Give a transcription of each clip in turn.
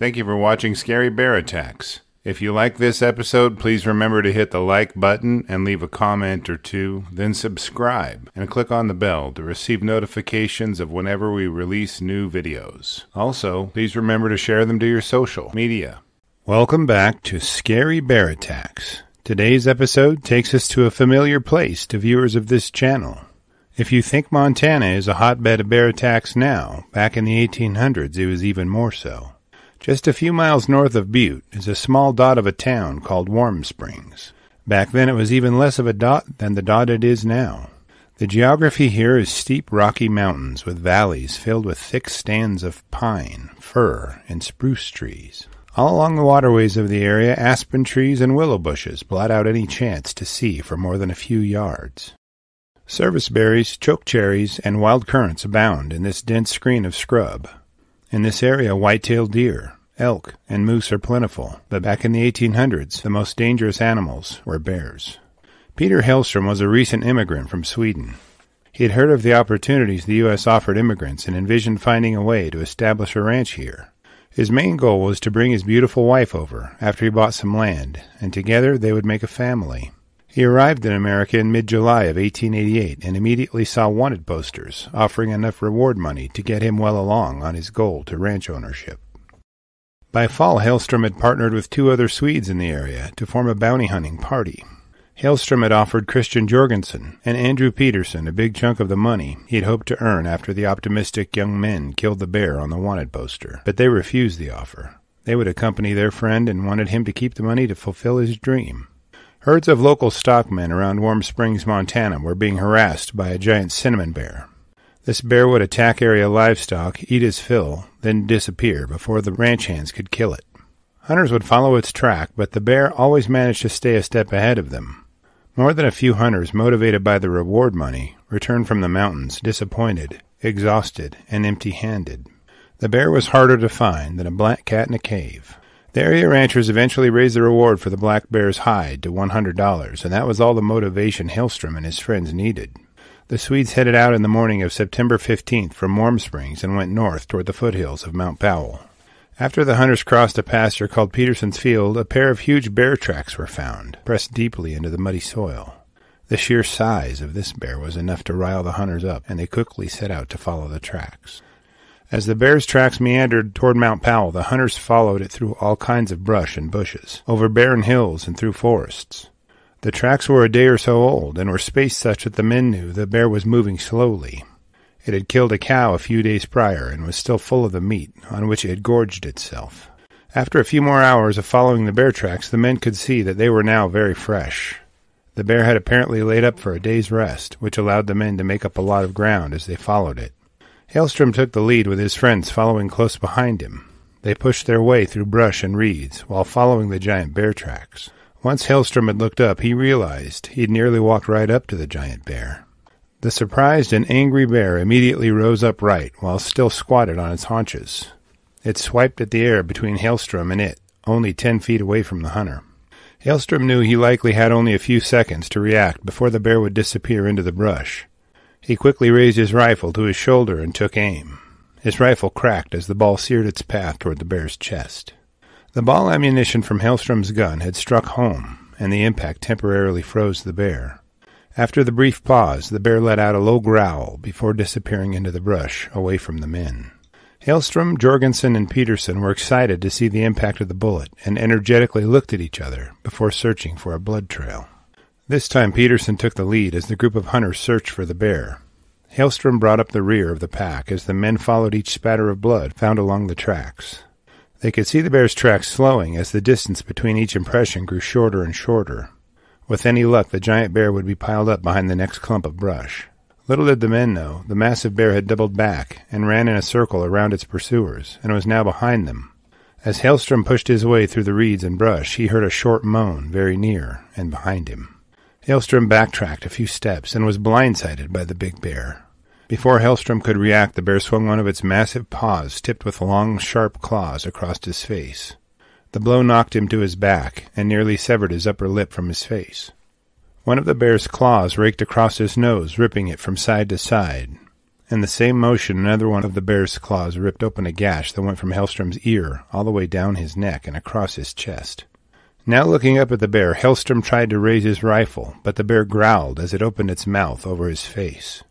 Thank you for watching Scary Bear Attacks. If you like this episode, please remember to hit the like button and leave a comment or two, then subscribe and click on the bell to receive notifications of whenever we release new videos. Also, please remember to share them to your social media. Welcome back to Scary Bear Attacks. Today's episode takes us to a familiar place to viewers of this channel. If you think Montana is a hotbed of bear attacks now, back in the 1800s it was even more so. Just a few miles north of Butte is a small dot of a town called Warm Springs. Back then it was even less of a dot than the dot it is now. The geography here is steep rocky mountains with valleys filled with thick stands of pine, fir, and spruce trees. All along the waterways of the area, aspen trees and willow bushes blot out any chance to see for more than a few yards. Serviceberries, chokecherries, and wild currants abound in this dense screen of scrub. In this area, white-tailed deer, elk, and moose are plentiful, but back in the 1800s, the most dangerous animals were bears. Peter Hellstrom was a recent immigrant from Sweden. He had heard of the opportunities the U.S. offered immigrants and envisioned finding a way to establish a ranch here. His main goal was to bring his beautiful wife over after he bought some land, and together they would make a family. He arrived in America in mid-July of 1888 and immediately saw wanted posters offering enough reward money to get him well along on his goal to ranch ownership. By fall, Hellstrom had partnered with two other Swedes in the area to form a bounty hunting party. Hellstrom had offered Christian Jorgensen and Andrew Peterson a big chunk of the money he had hoped to earn after the optimistic young men killed the bear on the wanted poster, but they refused the offer. They would accompany their friend and wanted him to keep the money to fulfill his dream. Herds of local stockmen around Warm Springs, Montana were being harassed by a giant cinnamon bear. This bear would attack area livestock, eat his fill, then disappear before the ranch hands could kill it. Hunters would follow its track, but the bear always managed to stay a step ahead of them. More than a few hunters, motivated by the reward money, returned from the mountains disappointed, exhausted, and empty-handed. The bear was harder to find than a black cat in a cave. The area ranchers eventually raised the reward for the black bear's hide to $100, and that was all the motivation Hellstrom and his friends needed. The Swedes headed out in the morning of September 15th from Warm Springs and went north toward the foothills of Mount Powell. After the hunters crossed a pasture called Peterson's Field, a pair of huge bear tracks were found, pressed deeply into the muddy soil. The sheer size of this bear was enough to rile the hunters up, and they quickly set out to follow the tracks. As the bear's tracks meandered toward Mount Powell, the hunters followed it through all kinds of brush and bushes, over barren hills and through forests. The tracks were a day or so old, and were spaced such that the men knew the bear was moving slowly. It had killed a cow a few days prior, and was still full of the meat, on which it had gorged itself. After a few more hours of following the bear tracks, the men could see that they were now very fresh. The bear had apparently laid up for a day's rest, which allowed the men to make up a lot of ground as they followed it. Hellstrom took the lead with his friends following close behind him. They pushed their way through brush and reeds while following the giant bear tracks. Once Hellstrom had looked up, he realized he'd nearly walked right up to the giant bear. The surprised and angry bear immediately rose upright while still squatted on its haunches. It swiped at the air between Hellstrom and it, only 10 feet away from the hunter. Hellstrom knew he likely had only a few seconds to react before the bear would disappear into the brush. He quickly raised his rifle to his shoulder and took aim. His rifle cracked as the ball seared its path toward the bear's chest. The ball ammunition from Hellstrom's gun had struck home, and the impact temporarily froze the bear. After the brief pause, the bear let out a low growl before disappearing into the brush, away from the men. Hellstrom, Jorgensen, and Peterson were excited to see the impact of the bullet, and energetically looked at each other before searching for a blood trail. This time Peterson took the lead as the group of hunters searched for the bear. Hellstrom brought up the rear of the pack as the men followed each spatter of blood found along the tracks. They could see the bear's tracks slowing as the distance between each impression grew shorter and shorter. With any luck, the giant bear would be piled up behind the next clump of brush. Little did the men know, the massive bear had doubled back and ran in a circle around its pursuers, and was now behind them. As Hellstrom pushed his way through the reeds and brush, he heard a short moan very near and behind him. Hellstrom backtracked a few steps and was blindsided by the big bear. Before Hellstrom could react, the bear swung one of its massive paws, tipped with long, sharp claws, across his face. The blow knocked him to his back and nearly severed his upper lip from his face. One of the bear's claws raked across his nose, ripping it from side to side, In the same motion, another one of the bear's claws ripped open a gash that went from Hellstrom's ear all the way down his neck and across his chest. Now looking up at the bear, Hellstrom tried to raise his rifle, but the bear growled as it opened its mouth over his face.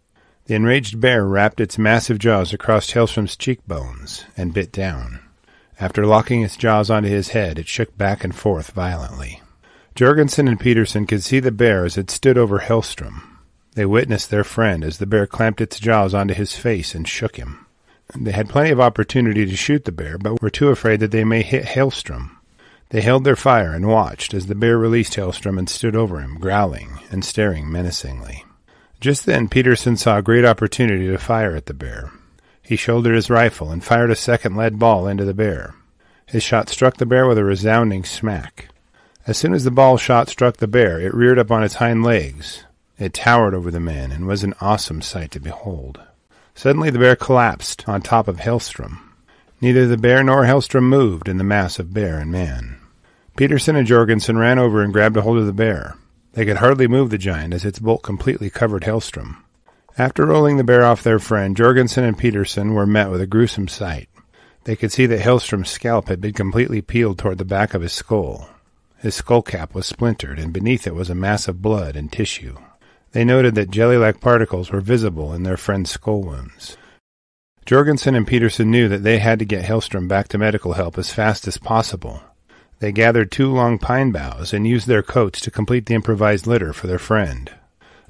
The enraged bear wrapped its massive jaws across Hellstrom's cheekbones and bit down. After locking its jaws onto his head, it shook back and forth violently. Jorgensen and Peterson could see the bear as it stood over Hellstrom. They witnessed their friend as the bear clamped its jaws onto his face and shook him. They had plenty of opportunity to shoot the bear, but were too afraid that they may hit Hellstrom. They held their fire and watched as the bear released Hellstrom and stood over him, growling and staring menacingly. Just then, Peterson saw a great opportunity to fire at the bear. He shouldered his rifle and fired a second lead ball into the bear. His shot struck the bear with a resounding smack. As soon as the ball shot struck the bear, it reared up on its hind legs. It towered over the men and was an awesome sight to behold. Suddenly the bear collapsed on top of Hellstrom. Neither the bear nor Hellstrom moved in the mass of bear and man. Peterson and Jorgensen ran over and grabbed a hold of the bear. They could hardly move the giant as its bulk completely covered Hellstrom. After rolling the bear off their friend, Jorgensen and Peterson were met with a gruesome sight. They could see that Hellstrom's scalp had been completely peeled toward the back of his skull. His skull cap was splintered, and beneath it was a mass of blood and tissue. They noted that jelly-like particles were visible in their friend's skull wounds. Jorgensen and Peterson knew that they had to get Hellstrom back to medical help as fast as possible. They gathered 2 long pine boughs and used their coats to complete the improvised litter for their friend.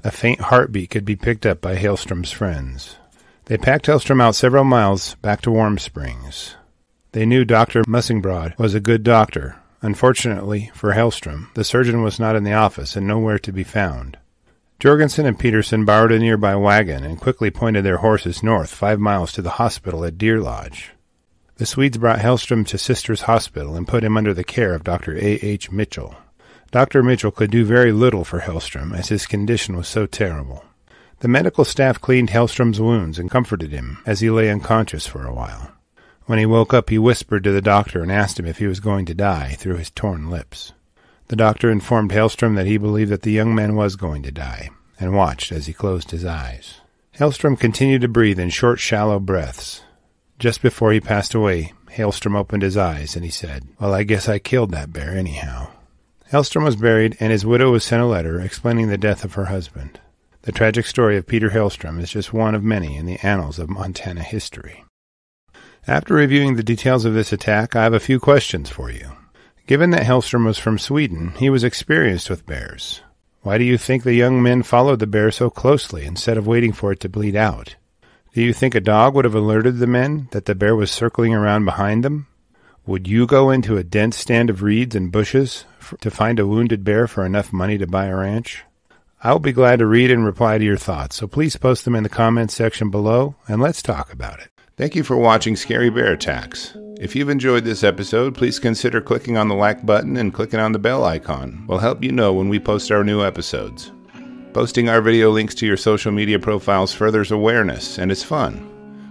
A faint heartbeat could be picked up by Hellstrom's friends. They packed Hellstrom out several miles back to Warm Springs. They knew Dr. Mussingbrod was a good doctor. Unfortunately for Hellstrom, the surgeon was not in the office and nowhere to be found. Jorgensen and Peterson borrowed a nearby wagon and quickly pointed their horses north 5 miles to the hospital at Deer Lodge. The Swedes brought Hellstrom to Sisters Hospital and put him under the care of Dr. A.H. Mitchell. Dr. Mitchell could do very little for Hellstrom as his condition was so terrible. The medical staff cleaned Hellstrom's wounds and comforted him as he lay unconscious for a while. When he woke up, he whispered to the doctor and asked him if he was going to die through his torn lips. The doctor informed Hellstrom that he believed that the young man was going to die, and watched as he closed his eyes. Hellstrom continued to breathe in short, shallow breaths. Just before he passed away, Hellstrom opened his eyes and he said, "Well, I guess I killed that bear anyhow." Hellstrom was buried, and his widow was sent a letter explaining the death of her husband. The tragic story of Peter Hellstrom is just one of many in the annals of Montana history. After reviewing the details of this attack, I have a few questions for you. Given that Hellstrom was from Sweden, he was experienced with bears. Why do you think the young men followed the bear so closely instead of waiting for it to bleed out? Do you think a dog would have alerted the men that the bear was circling around behind them? Would you go into a dense stand of reeds and bushes to find a wounded bear for enough money to buy a ranch? I will be glad to read and reply to your thoughts, so please post them in the comments section below, and let's talk about it. Thank you for watching Scary Bear Attacks. If you've enjoyed this episode, please consider clicking on the like button and clicking on the bell icon. We'll help you know when we post our new episodes. Posting our video links to your social media profiles furthers awareness, and it's fun.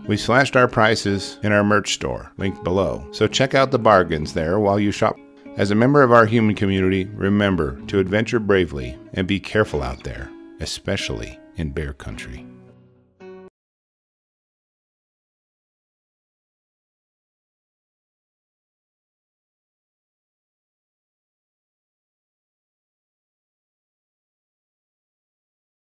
We slashed our prices in our merch store, linked below, so check out the bargains there while you shop. As a member of our human community, remember to adventure bravely and be careful out there, especially in bear country.